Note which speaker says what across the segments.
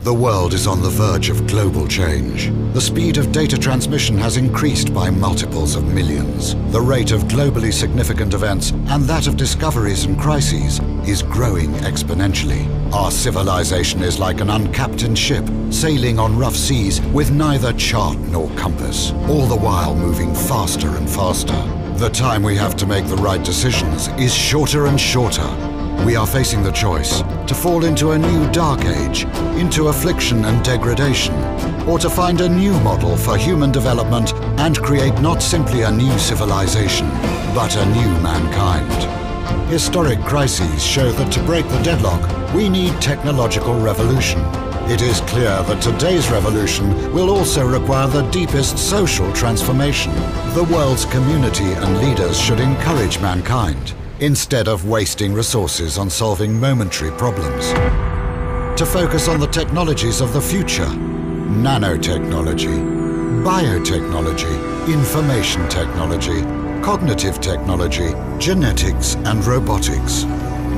Speaker 1: The world is on the verge of global change. The speed of data transmission has increased by multiples of millions. The rate of globally significant events and that of discoveries and crises is growing exponentially. Our civilization is like an uncaptained ship sailing on rough seas with neither chart nor compass, all the while moving faster and faster. The time we have to make the right decisions is shorter and shorter. We are facing the choice to fall into a new dark age, into affliction and degradation, or to find a new model for human development and create not simply a new civilization, but a new mankind. Historic crises show that to break the deadlock, we need technological revolution. It is clear that today's revolution will also require the deepest social transformation. The world's community and leaders should encourage mankind, instead of wasting resources on solving momentary problems, to focus on the technologies of the future: nanotechnology, biotechnology, information technology, cognitive technology, genetics and robotics.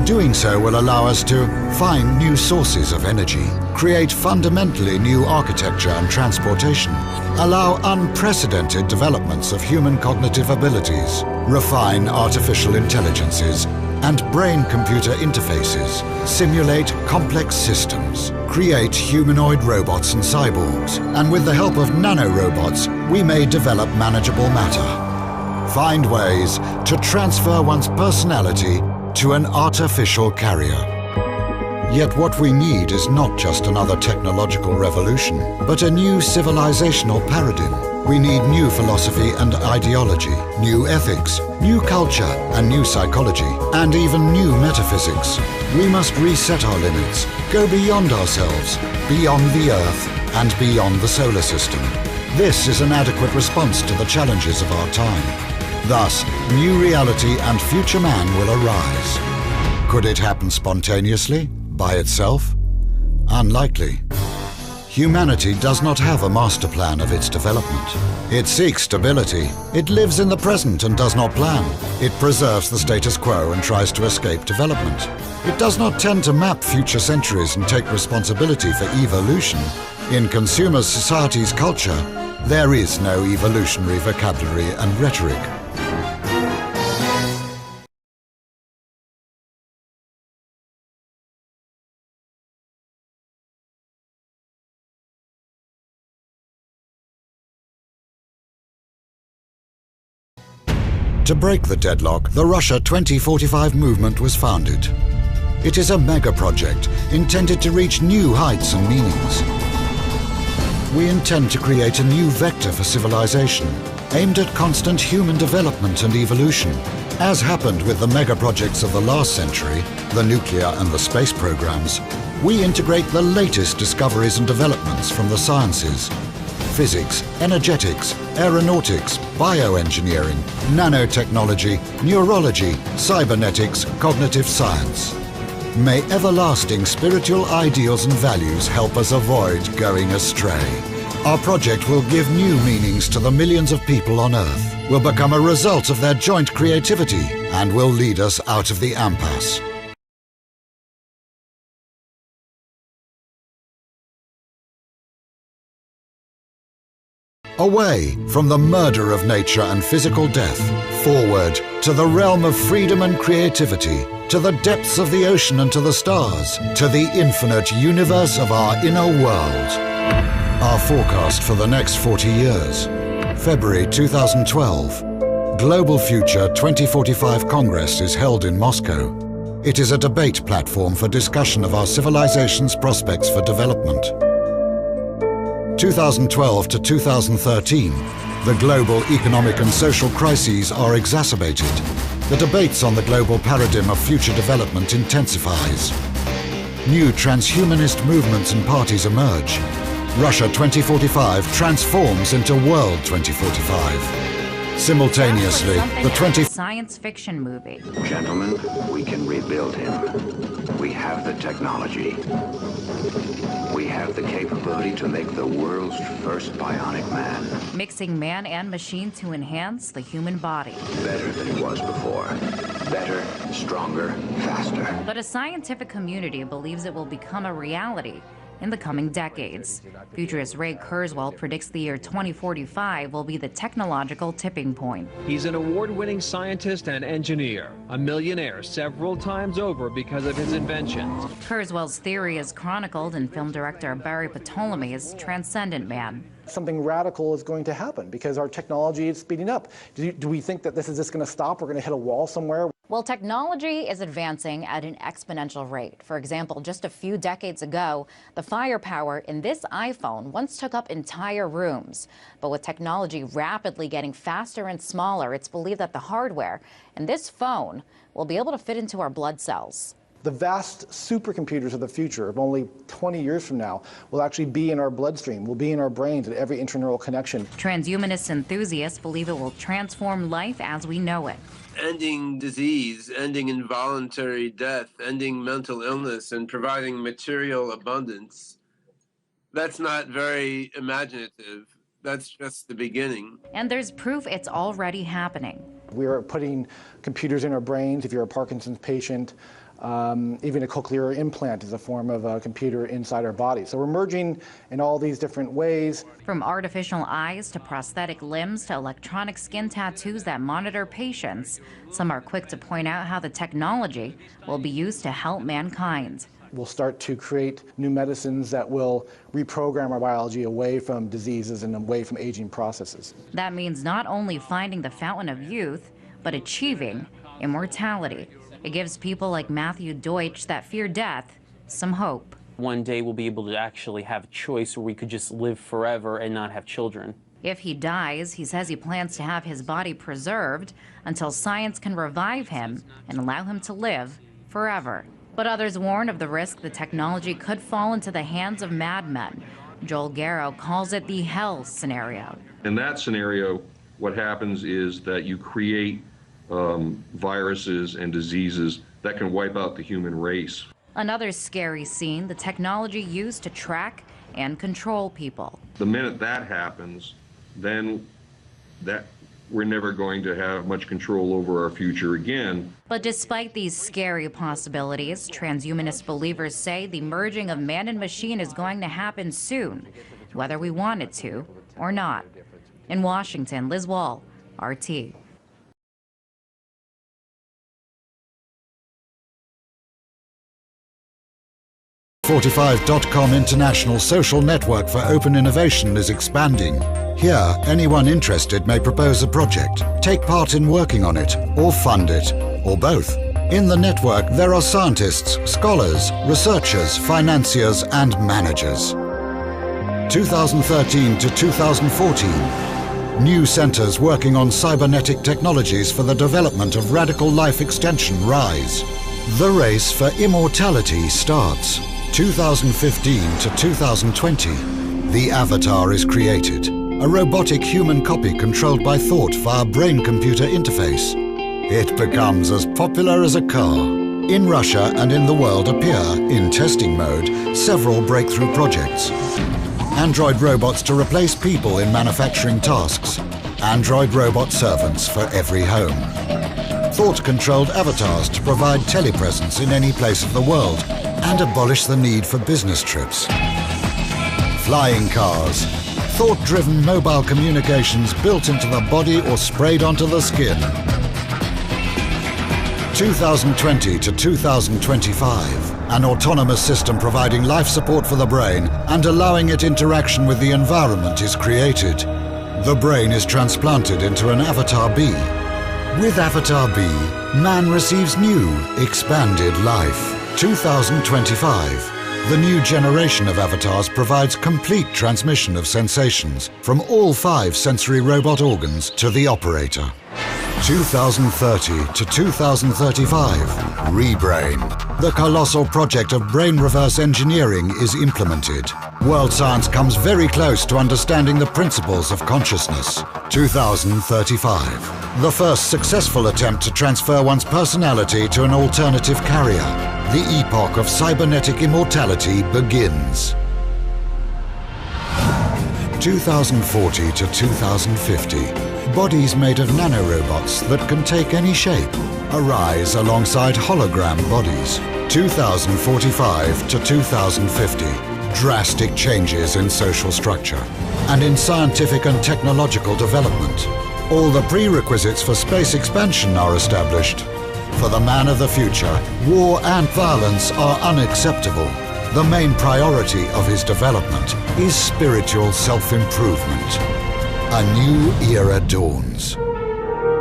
Speaker 1: Doing so will allow us to find new sources of energy, create fundamentally new architecture and transportation, allow unprecedented developments of human cognitive abilities, refine artificial intelligences and brain-computer interfaces, simulate complex systems, create humanoid robots and cyborgs, and with the help of nanorobots, we may develop manageable matter. Find ways to transfer one's personality to an artificial carrier. Yet what we need is not just another technological revolution, but a new civilizational paradigm. We need new philosophy and ideology, new ethics, new culture and new psychology, and even new metaphysics. We must reset our limits, go beyond ourselves, beyond the Earth, and beyond the solar system. This is an adequate response to the challenges of our time. Thus, new reality and future man will arise. Could it happen spontaneously, by itself? Unlikely. Humanity does not have a master plan of its development. It seeks stability. It lives in the present and does not plan. It preserves the status quo and tries to escape development. It does not tend to map future centuries and take responsibility for evolution. In consumer society's culture, there is no evolutionary vocabulary and rhetoric. To break the deadlock, the Russia 2045 movement was founded. It is a mega project intended to reach new heights and meanings. We intend to create a new vector for civilization, aimed at constant human development and evolution. As happened with the mega projects of the last century, the nuclear and the space programs, we integrate the latest discoveries and developments from the sciences: physics, energetics, aeronautics, bioengineering, nanotechnology, neurology, cybernetics, cognitive science. May everlasting spiritual ideals and values help us avoid going astray. Our project will give new meanings to the millions of people on Earth, will become a result of their joint creativity, and will lead us out of the impasse. Away from the murder of nature and physical death, forward to the realm of freedom and creativity, to the depths of the ocean and to the stars, to the infinite universe of our inner world. Our forecast for the next 40 years. February 2012. Global Future 2045 Congress is held in Moscow. It is a debate platform for discussion of our civilization's prospects for development. 2012 to 2013, the global economic and social crises are exacerbated. The debates on the global paradigm of future development intensifies. New transhumanist movements and parties emerge. Russia 2045 transforms into World 2045. Simultaneously, the
Speaker 2: science fiction movie.
Speaker 3: Gentlemen, we can rebuild him. We have the technology. We have the capability to make the world's first bionic man.
Speaker 2: Mixing man and machine to enhance the human body.
Speaker 3: Better than it was before. Better, stronger, faster.
Speaker 2: But a scientific community believes it will become a reality in the coming decades. Futurist Ray Kurzweil predicts the year 2045 will be the technological tipping point.
Speaker 4: He's an award-winning scientist and engineer, a millionaire several times over because of his inventions.
Speaker 2: Kurzweil's theory is chronicled in film director Barry Ptolomy's Transcendent Man.
Speaker 5: Something radical is going to happen because our technology is speeding up. Do we think that this is just going to stop? We're going to hit a wall somewhere?
Speaker 2: Well, technology is advancing at an exponential rate. For example, just a few decades ago, the firepower in this iPhone once took up entire rooms. But with technology rapidly getting faster and smaller, it's believed that the hardware in this phone will be able to fit into our blood cells.
Speaker 5: The vast supercomputers of the future, of only 20 years from now, will actually be in our bloodstream, will be in our brains at every intraneural connection.
Speaker 2: Transhumanist enthusiasts believe it will transform life as we know it.
Speaker 6: Ending disease, ending involuntary death, ending mental illness, and providing material abundance. That's not very imaginative. That's just the beginning.
Speaker 2: And there's proof it's already happening.
Speaker 5: We are putting computers in our brains. If you're a Parkinson's patient, even a cochlear implant is a form of a computer inside our body. So we're merging in all these different ways.
Speaker 2: From artificial eyes to prosthetic limbs to electronic skin tattoos that monitor patients, some are quick to point out how the technology will be used to help mankind.
Speaker 5: We'll start to create new medicines that will reprogram our biology away from diseases and away from aging processes.
Speaker 2: That means not only finding the fountain of youth, but achieving immortality. It gives people like Matthew Deutsch that fear death some hope.
Speaker 7: One day we'll be able to actually have a choice where we could just live forever and not have children.
Speaker 2: If he dies, he says he plans to have his body preserved until science can revive him and allow him to live forever. But others warn of the risk the technology could fall into the hands of madmen. Joel Garrow calls it the hell scenario.
Speaker 8: In that scenario, what happens is that you create viruses and diseases that can wipe out the human race.
Speaker 2: Another scary scene, the technology used to track and control people.
Speaker 8: The minute that happens, then we're never going to have much control over our future again.
Speaker 2: But despite these scary possibilities, transhumanist believers say the merging of man and machine is going to happen soon, whether we want it to or not. In Washington, Liz Wall, RT.
Speaker 1: Forty5.com international social network for open innovation is expanding. Here, anyone interested may propose a project, take part in working on it, or fund it, or both. In the network, there are scientists, scholars, researchers, financiers, and managers. 2013 to 2014. New centers working on cybernetic technologies for the development of radical life extension rise. The race for immortality starts. 2015 to 2020, the Avatar is created, a robotic human copy controlled by thought via brain-computer interface. It becomes as popular as a car. In Russia and in the world appear, in testing mode, several breakthrough projects. Android robots to replace people in manufacturing tasks. Android robot servants for every home. Thought-controlled avatars to provide telepresence in any place of the world and abolish the need for business trips. Flying cars. Thought-driven mobile communications built into the body or sprayed onto the skin. 2020 to 2025. An autonomous system providing life support for the brain and allowing it interaction with the environment is created. The brain is transplanted into an Avatar B. With Avatar B, man receives new, expanded life. 2025. The new generation of avatars provides complete transmission of sensations from all 5 sensory robot organs to the operator. 2030 to 2035. Rebrain. The colossal project of brain reverse engineering is implemented. World science comes very close to understanding the principles of consciousness. 2035. The first successful attempt to transfer one's personality to an alternative carrier. The epoch of cybernetic immortality begins. 2040 to 2050. Bodies made of nanorobots that can take any shape arise alongside hologram bodies. 2045 to 2050. drastic changes in social structure and in scientific and technological development. All the prerequisites for space expansion are established. For the man of the future, war and violence are unacceptable. The main priority of his development is spiritual self-improvement. A new era dawns.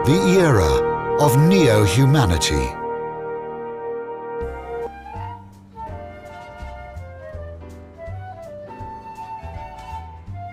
Speaker 1: The era of neo-humanity.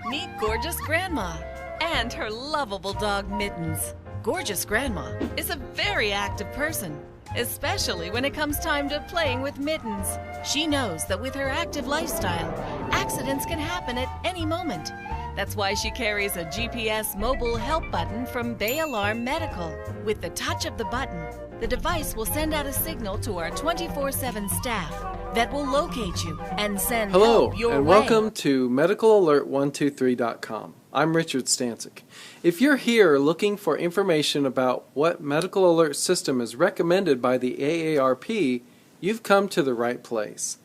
Speaker 9: Meet Gorgeous Grandma and her lovable dog Mittens. Gorgeous Grandma is a very active person, especially when it comes time to playing with Mittens. She knows that with her active lifestyle, accidents can happen at any moment. That's why she carries a GPS mobile help button from Bay Alarm Medical. With the touch of the button, the device will send out a signal to our 24/7 staff that will locate you and send help your way.
Speaker 10: Hello, and welcome to MedicalAlert123.com. I'm Richard Stancic. If you're here looking for information about what medical alert system is recommended by the AARP, you've come to the right place.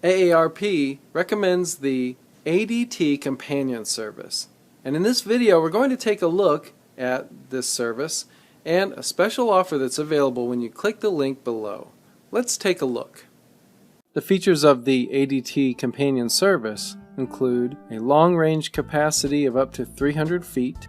Speaker 10: AARP recommends the ADT Companion Service. And in this video, we're going to take a look at this service and a special offer that's available when you click the link below. Let's take a look. The features of the ADT Companion Service include a long-range capacity of up to 300 feet,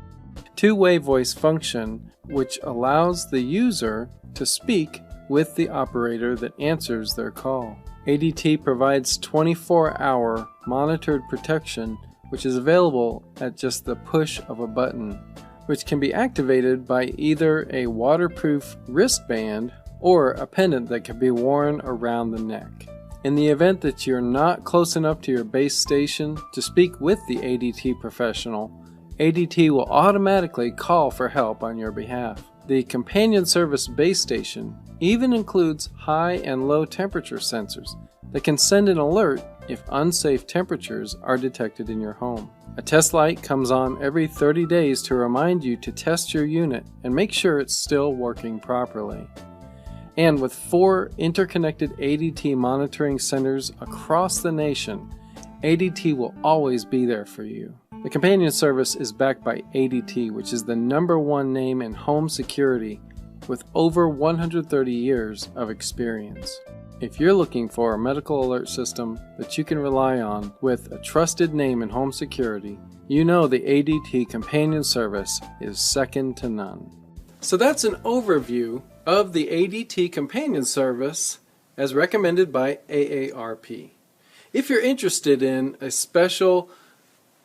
Speaker 10: two-way voice function, which allows the user to speak with the operator that answers their call. ADT provides 24-hour monitored protection, which is available at just the push of a button, which can be activated by either a waterproof wristband or a pendant that can be worn around the neck. In the event that you're not close enough to your base station to speak with the ADT professional, ADT will automatically call for help on your behalf. The Companion Service base station even includes high and low temperature sensors that can send an alert if unsafe temperatures are detected in your home. A test light comes on every 30 days to remind you to test your unit and make sure it's still working properly. And with 4 interconnected ADT monitoring centers across the nation, ADT will always be there for you. The Companion Service is backed by ADT, which is the #1 name in home security with over 130 years of experience. If you're looking for a medical alert system that you can rely on with a trusted name in home security, you know the ADT Companion Service is second to none. So that's an overview of the ADT Companion Service as recommended by AARP. If you're interested in a special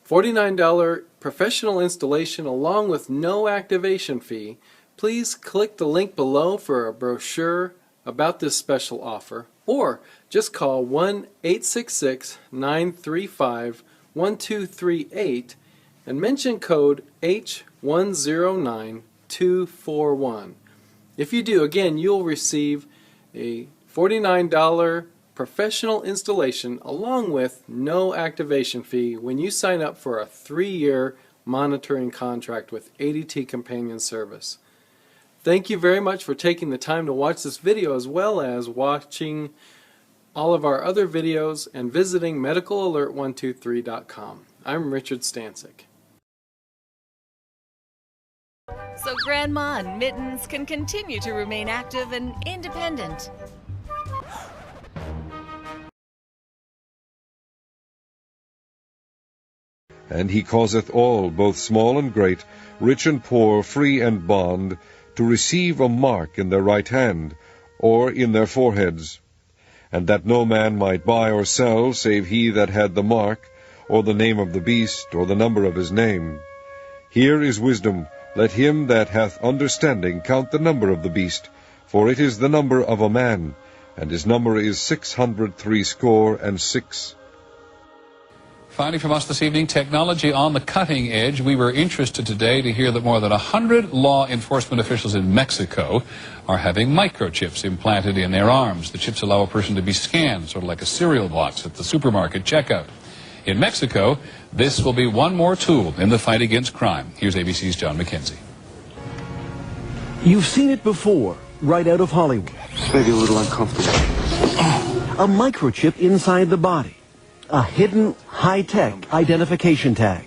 Speaker 10: $49 professional installation along with no activation fee, please click the link below for a brochure about this special offer, or just call 1-866-935-1238 and mention code H109241. If you do, again, you'll receive a $49 professional installation along with no activation fee when you sign up for a 3-year monitoring contract with ADT Companion Service. Thank you very much for taking the time to watch this video, as well as watching all of our other videos and visiting MedicalAlert123.com. I'm Richard Stancic.
Speaker 9: So Grandma and Mittens can continue to remain active and independent.
Speaker 11: And he causeth all, both small and great, rich and poor, free and bond, to receive a mark in their right hand, or in their foreheads, and that no man might buy or sell, save he that had the mark, or the name of the beast, or the number of his name. Here is wisdom. Let him that hath understanding count the number of the beast, for it is the number of a man, and his number is 666.
Speaker 12: Finally from us this evening, technology on the cutting edge. We were interested today to hear that more than 100 law enforcement officials in Mexico are having microchips implanted in their arms. The chips allow a person to be scanned, sort of like a cereal box at the supermarket checkout. In Mexico, this will be one more tool in the fight against crime. Here's ABC's John McKenzie.
Speaker 13: You've seen it before, right out of Hollywood.
Speaker 14: Maybe a little uncomfortable.
Speaker 13: A microchip inside the body. a hidden, high-tech identification tag.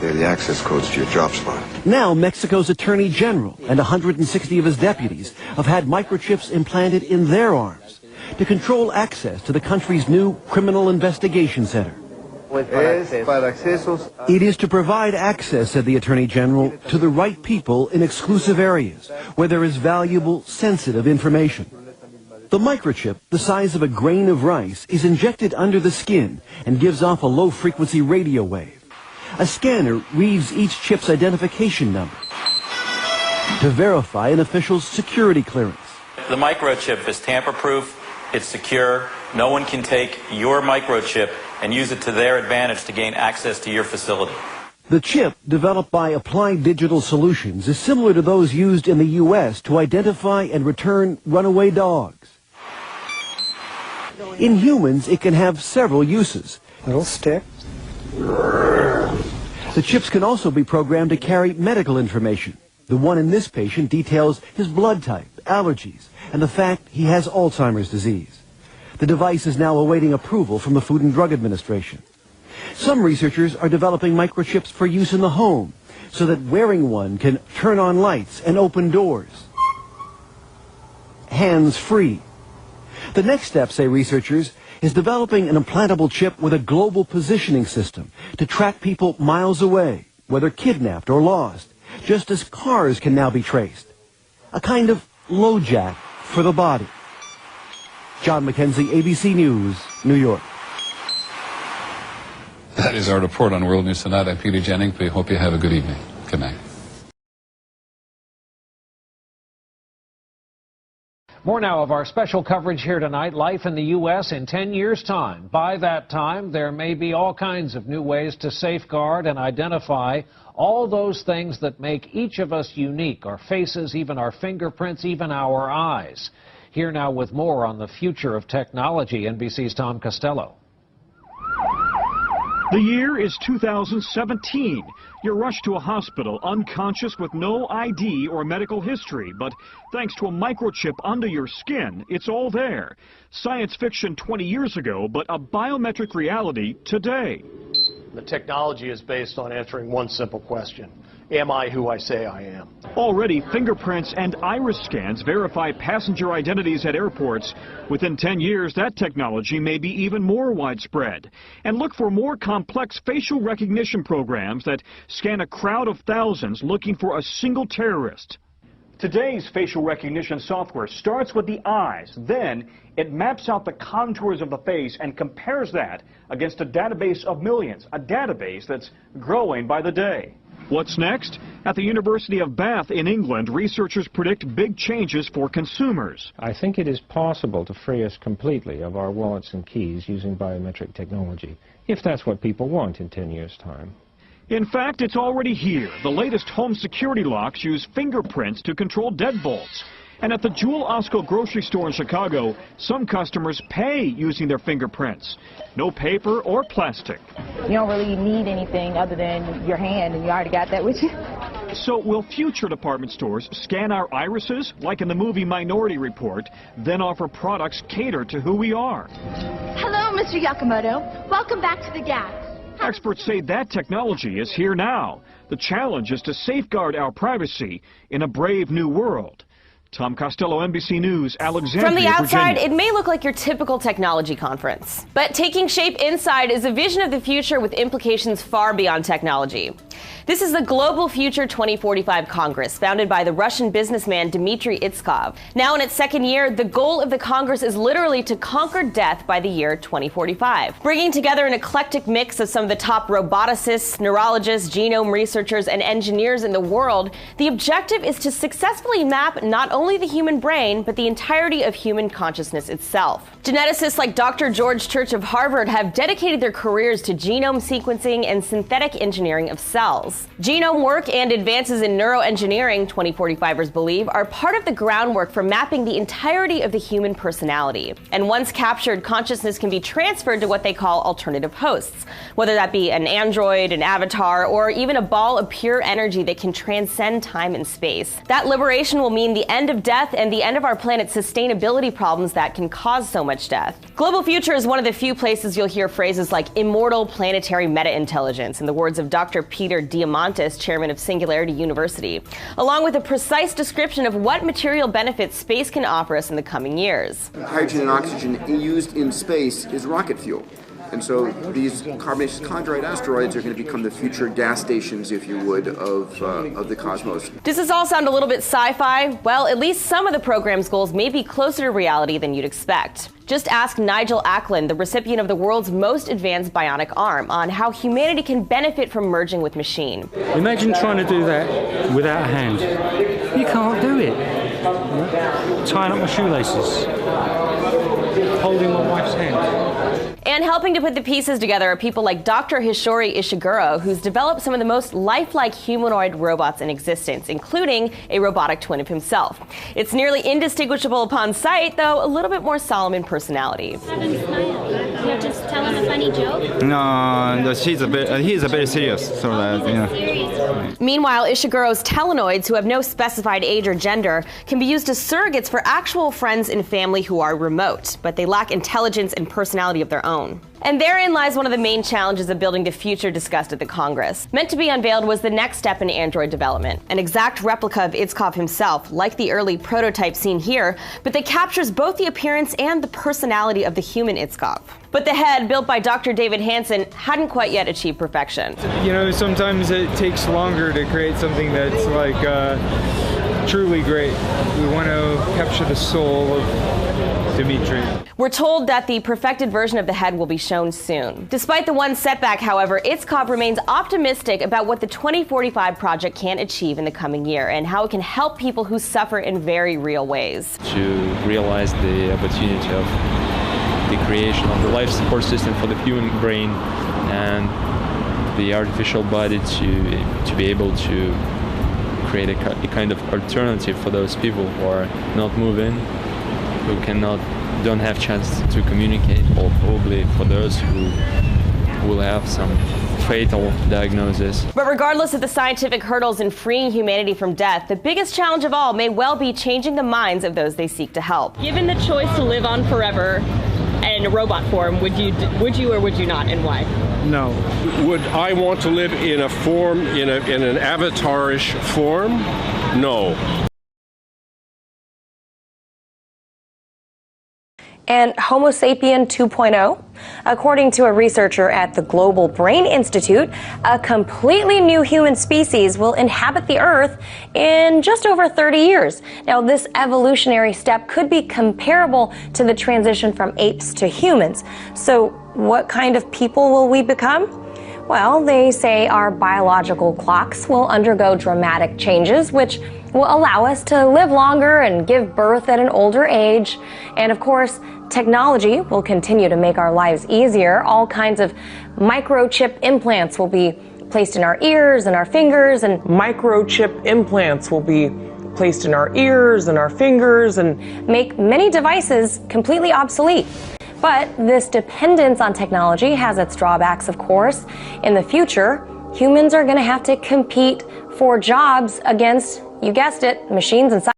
Speaker 14: They're the access codes to your job spot.
Speaker 13: Now, Mexico's Attorney General and 160 of his deputies have had microchips implanted in their arms to control access to the country's new Criminal Investigation Center. It is to provide access, said the Attorney General, to the right people in exclusive areas where there is valuable, sensitive information. The microchip, the size of a grain of rice, is injected under the skin and gives off a low-frequency radio wave. A scanner reads each chip's identification number to verify an official's security clearance.
Speaker 15: The microchip is tamper-proof, it's secure, no one can take your microchip and use it to their advantage to gain access to your facility.
Speaker 13: The chip, developed by Applied Digital Solutions, is similar to those used in the U.S. to identify and return runaway dogs. In humans, it can have several uses.
Speaker 5: Little stick.
Speaker 13: The chips can also be programmed to carry medical information. The one in this patient details his blood type, allergies, and the fact he has Alzheimer's disease. The device is now awaiting approval from the Food and Drug Administration. Some researchers are developing microchips for use in the home so that wearing one can turn on lights and open doors. Hands-free. The next step, say researchers, is developing an implantable chip with a global positioning system to track people miles away, whether kidnapped or lost, just as cars can now be traced. A kind of LoJack for the body. John McKenzie, ABC News, New York.
Speaker 12: That is our report on World News Tonight. I'm Peter Jennings. We hope you have a good evening. Good night.
Speaker 16: More now of our special coverage here tonight, life in the U.S. in 10 years' time. By that time, there may be all kinds of new ways to safeguard and identify all those things that make each of us unique, our faces, even our fingerprints, even our eyes. Here now with more on the future of technology, NBC's Tom Costello.
Speaker 17: The year is 2017. You're rushed to a hospital unconscious with no ID or medical history, but thanks to a microchip under your skin, it's all there. Science fiction 20 years ago, but a biometric reality today.
Speaker 18: The technology is based on answering one simple question. Am I who I say I am?
Speaker 17: Already, fingerprints and iris scans verify passenger identities at airports. Within 10 years, that technology may be even more widespread. And look for more complex facial recognition programs that scan a crowd of thousands looking for a single terrorist. Today's facial recognition software starts with the eyes. Then it maps out the contours of the face and compares that against a database of millions, a database that's growing by the day. What's next? At the University of Bath in England, researchers predict big changes for consumers.
Speaker 19: I think it is possible to free us completely of our wallets and keys using biometric technology, if that's what people want in 10 years' time.
Speaker 17: In fact, it's already here. The latest home security locks use fingerprints to control deadbolts. And at the Jewel Osco grocery store in Chicago, some customers pay using their fingerprints. No paper or plastic.
Speaker 20: You don't really need anything other than your hand, and you already got that with you.
Speaker 17: So will future department stores scan our irises, like in the movie Minority Report, then offer products catered to who we are?
Speaker 21: Hello, Mr. Yakamoto. Welcome back to the Gap.
Speaker 17: Experts say that technology is here now. The challenge is to safeguard our privacy in a brave new world. Tom Costello, NBC News, Alexandria,
Speaker 22: From the outside,
Speaker 17: Virginia.
Speaker 22: it may look like your typical technology conference. But taking shape inside is a vision of the future with implications far beyond technology. This is the Global Future 2045 Congress, founded by the Russian businessman Dmitry Itskov. Now in its second year, the goal of the Congress is literally to conquer death by the year 2045. Bringing together an eclectic mix of some of the top roboticists, neurologists, genome researchers, and engineers in the world, the objective is to successfully map not only the human brain, but the entirety of human consciousness itself. Geneticists like Dr. George Church of Harvard have dedicated their careers to genome sequencing and synthetic engineering of cells. Genome work and advances in neuroengineering, 2045ers believe, are part of the groundwork for mapping the entirety of the human personality. And once captured, consciousness can be transferred to what they call alternative hosts, whether that be an android, an avatar, or even a ball of pure energy that can transcend time and space. That liberation will mean the end of death and the end of our planet's sustainability problems that can cause so much death. Global future is one of the few places you'll hear phrases like immortal planetary meta-intelligence, in the words of Dr. Peter Diamandis, chairman of Singularity University, along with a precise description of what material benefits space can offer us in the coming years.
Speaker 14: Hydrogen and oxygen used in space is rocket fuel. And so these carbonaceous chondrite asteroids are going to become the future gas stations, if you would, of the cosmos.
Speaker 22: Does this all sound a little bit sci-fi? Well, at least some of the program's goals may be closer to reality than you'd expect. Just ask Nigel Ackland, the recipient of the world's most advanced bionic arm, on how humanity can benefit from merging with machine.
Speaker 3: Imagine trying to do that without a hand. You can't do it. Tying up my shoelaces, holding my wife's hand.
Speaker 22: And helping to put the pieces together are people like Dr. Hishori Ishiguro, who's developed some of the most lifelike humanoid robots in existence, including a robotic twin of himself. It's nearly indistinguishable upon sight, though a little bit more solemn in personality.
Speaker 4: You're just telling a funny joke?
Speaker 23: No, he's a bit serious. So that, you know.
Speaker 22: Meanwhile, Ishiguro's telenoids, who have no specified age or gender, can be used as surrogates for actual friends and family who are remote, but they lack intelligence and personality of their own. And therein lies one of the main challenges of building the future discussed at the Congress. Meant to be unveiled was the next step in android development, an exact replica of Itzkov himself, like the early prototype seen here, but that captures both the appearance and the personality of the human Itzkov. But the head, built by Dr. David Hansen, hadn't quite yet achieved perfection.
Speaker 24: You know, sometimes it takes longer to create something that's like truly great. We want to capture the soul of Dimitri.
Speaker 22: We're told that the perfected version of the head will be shown soon. Despite the one setback, however, Itzkov remains optimistic about what the 2045 project can achieve in the coming year and how it can help people who suffer in very real ways.
Speaker 25: To realize the opportunity of the creation of the life support system for the human brain and the artificial body to be able to create a kind of alternative for those people who are not moving, who don't have chance to communicate, or probably for those who will have some fatal diagnosis.
Speaker 22: But regardless of the scientific hurdles in freeing humanity from death, the biggest challenge of all may well be changing the minds of those they seek to help.
Speaker 26: Given the choice to live on forever in a robot form, would you or would you not, and why?
Speaker 24: No.
Speaker 27: Would I want to live in a form, in an avatar-ish form? No.
Speaker 28: And Homo sapien 2.0? According to a researcher at the Global Brain Institute, a completely new human species will inhabit the Earth in just over 30 years. Now, this evolutionary step could be comparable to the transition from apes to humans. So, what kind of people will we become? Well, they say our biological clocks will undergo dramatic changes, which will allow us to live longer and give birth at an older age. And of course, technology will continue to make our lives easier. All kinds of microchip implants will be placed in our ears and our fingers, and
Speaker 29: microchip implants will be placed in our ears and our fingers and
Speaker 28: make many devices completely obsolete. But this dependence on technology has its drawbacks, of course. In the future, humans are going to have to compete for jobs against, you guessed it, machines and science.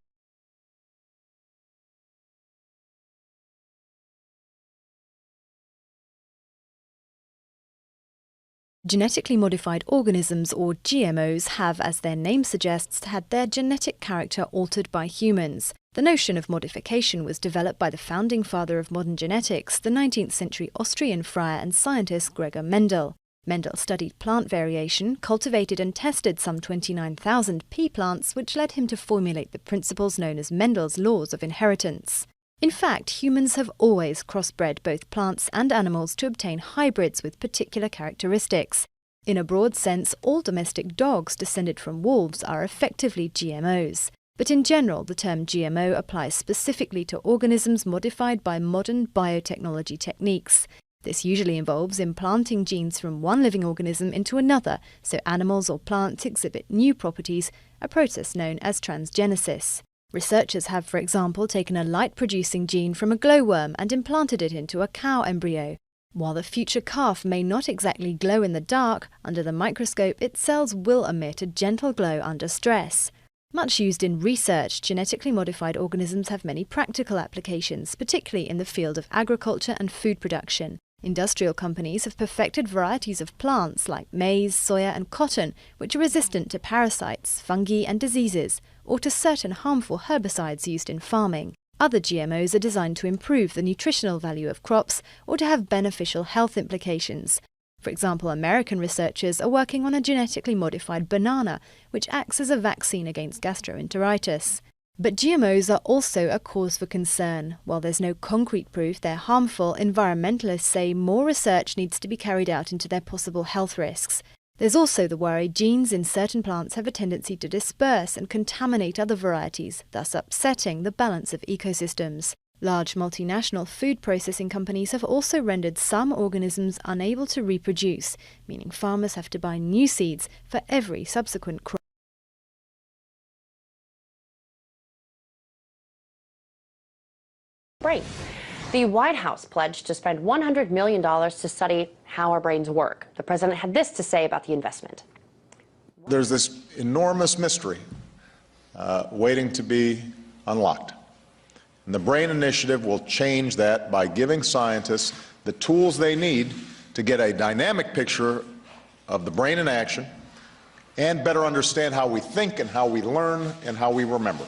Speaker 30: Genetically modified organisms, or GMOs, have, as their name suggests, had their genetic character altered by humans. The notion of modification was developed by the founding father of modern genetics, the 19th century Austrian friar and scientist Gregor Mendel. Mendel studied plant variation, cultivated and tested some 29,000 pea plants, which led him to formulate the principles known as Mendel's laws of inheritance. In fact, humans have always crossbred both plants and animals to obtain hybrids with particular characteristics. In a broad sense, all domestic dogs descended from wolves are effectively GMOs. But in general, the term GMO applies specifically to organisms modified by modern biotechnology techniques. This usually involves implanting genes from one living organism into another, so animals or plants exhibit new properties, a process known as transgenesis. Researchers have, for example, taken a light-producing gene from a glowworm and implanted it into a cow embryo. While the future calf may not exactly glow in the dark, under the microscope its cells will emit a gentle glow under stress. Much used in research, genetically modified organisms have many practical applications, particularly in the field of agriculture and food production. Industrial companies have perfected varieties of plants like maize, soya and cotton, which are resistant to parasites, fungi and diseases, or to certain harmful herbicides used in farming. Other GMOs are designed to improve the nutritional value of crops or to have beneficial health implications. For example, American researchers are working on a genetically modified banana, which acts as a vaccine against gastroenteritis. But GMOs are also a cause for concern. While there's no concrete proof they're harmful, environmentalists say more research needs to be carried out into their possible health risks. There's also the worry genes in certain plants have a tendency to disperse and contaminate other varieties, thus upsetting the balance of ecosystems. Large multinational food processing companies have also rendered some organisms unable to reproduce, meaning farmers have to buy new seeds for every subsequent crop.
Speaker 1: Brain. The White House pledged to spend $100 million to study how our brains work. The president had this to say about the investment.
Speaker 2: There's this enormous mystery waiting to be unlocked. And the BRAIN Initiative will change that by giving scientists the tools they need to get a dynamic picture of the brain in action and better understand how we think and how we learn and how we remember.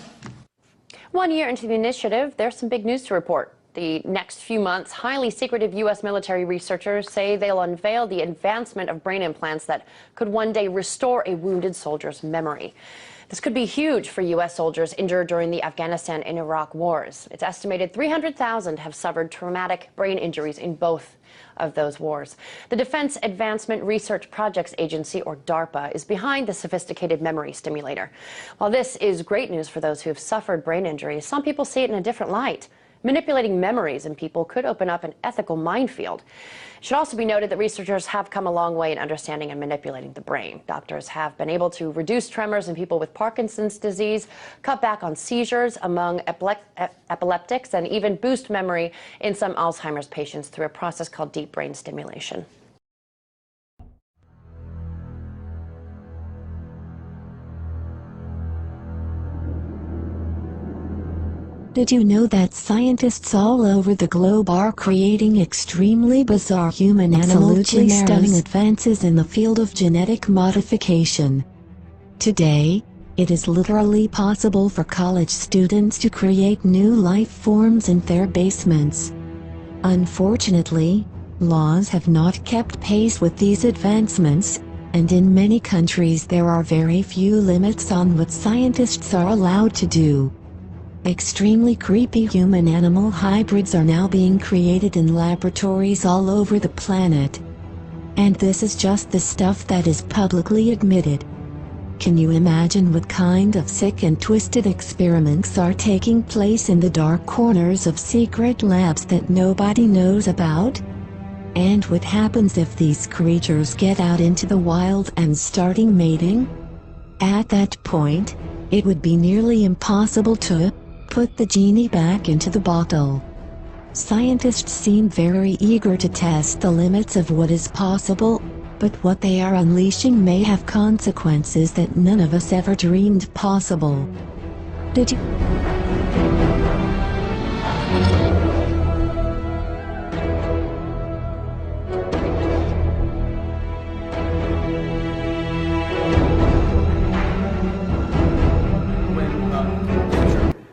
Speaker 1: 1 year into the initiative, there's some big news to report. The next few months, highly secretive U.S. military researchers say they'll unveil the advancement of brain implants that could one day restore a wounded soldier's memory. This could be huge for U.S. soldiers injured during the Afghanistan and Iraq wars. It's estimated 300,000 have suffered traumatic brain injuries in both of those wars. The Defense Advancement Research Projects Agency, or DARPA, is behind the sophisticated memory stimulator. While this is great news for those who have suffered brain injuries, some people see it in a different light. Manipulating memories in people could open up an ethical minefield. It should also be noted that researchers have come a long way in understanding and manipulating the brain. Doctors have been able to reduce tremors in people with Parkinson's disease, cut back on seizures among epileptics, and even boost memory in some Alzheimer's patients through a process called deep brain stimulation.
Speaker 5: Did you know that scientists all over the globe are creating extremely bizarre human-animal stunning advances in the field of genetic modification? Today, it is literally possible for college students to create new life forms in their basements. Unfortunately, laws have not kept pace with these advancements, and in many countries there are very few limits on what scientists are allowed to do. Extremely creepy human-animal hybrids are now being created in laboratories all over the planet. And this is just the stuff that is publicly admitted. Can you imagine what kind of sick and twisted experiments are taking place in the dark corners of secret labs that nobody knows about? And what happens if these creatures get out into the wild and starting mating? At that point, it would be nearly impossible to put the genie back into the bottle. Scientists seem very eager to test the limits of what is possible, but what they are unleashing may have consequences that none of us ever dreamed possible. Did you?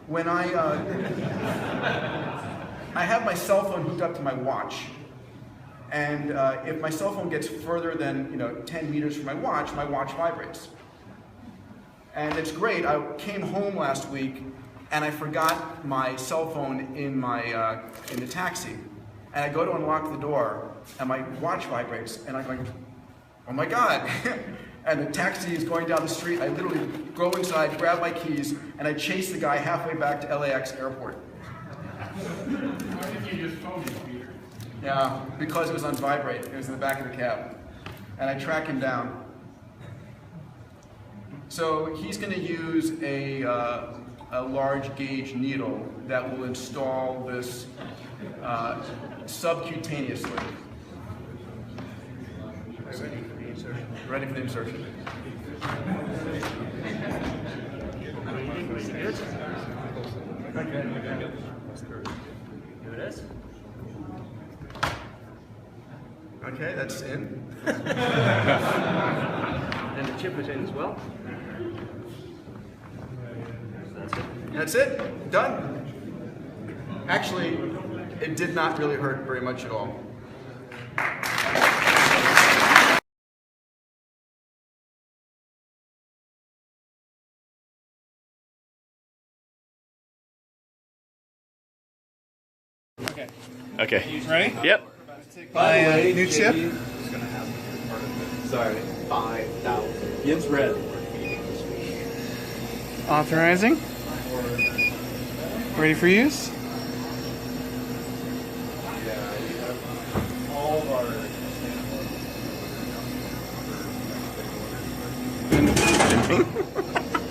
Speaker 14: When I have my cell phone hooked up to my watch, and if my cell phone gets further than 10 meters from my watch vibrates. And it's great. I came home last week and I forgot my cell phone in the taxi, and I go to unlock the door and my watch vibrates, and I'm going, oh my God. And the taxi is going down the street. I literally go inside, grab my keys, and I chase the guy halfway back to LAX airport.
Speaker 27: Why didn't you just phone him, Peter?
Speaker 14: Yeah, because it was on vibrate. It was in the back of the cab. And I track him down. So he's going to use a large gauge needle that will install this subcutaneously. Ready for the insertion. Okay, that's in.
Speaker 6: And the chip is in as well.
Speaker 14: That's it. Done. Actually, it did not really hurt very much at all.
Speaker 6: Okay.
Speaker 7: Okay.
Speaker 6: Ready?
Speaker 7: Yep.
Speaker 6: My new chip.
Speaker 7: Sorry. 5,000. Gibbs red.
Speaker 6: Authorizing. Ready for use?
Speaker 7: All of our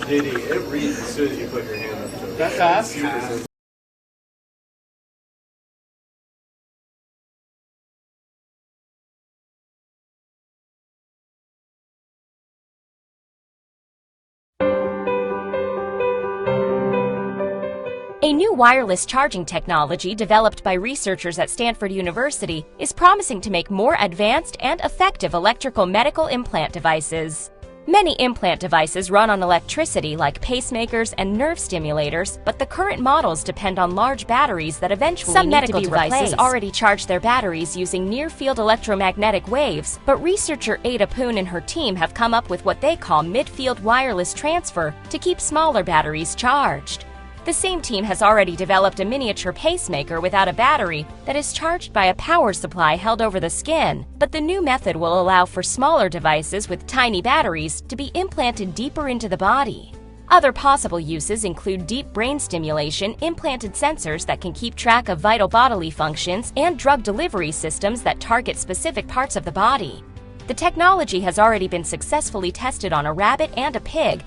Speaker 7: JD, it reads as soon as you put your hand up to it.
Speaker 6: That fast?
Speaker 7: Super simple.
Speaker 8: A new wireless charging technology developed by researchers at Stanford University is promising to make more advanced and effective electrical medical implant devices. Many implant devices run on electricity like pacemakers and nerve stimulators, but the current models depend on large batteries that eventually
Speaker 28: Some
Speaker 8: need
Speaker 28: medical
Speaker 8: to be replaced.
Speaker 28: devices
Speaker 8: Already charge their batteries using near-field electromagnetic waves, but researcher Ada Poon and her team have come up with what they call mid-field wireless transfer to keep smaller batteries charged. The same team has already developed a miniature pacemaker without a battery that is charged by a power supply held over the skin, but the new method will allow for smaller devices with tiny batteries to be implanted deeper into the body. Other possible uses include deep brain stimulation, implanted sensors that can keep track of vital bodily functions, and drug delivery systems that target specific parts of the body. The technology has already been successfully tested on a rabbit and a pig,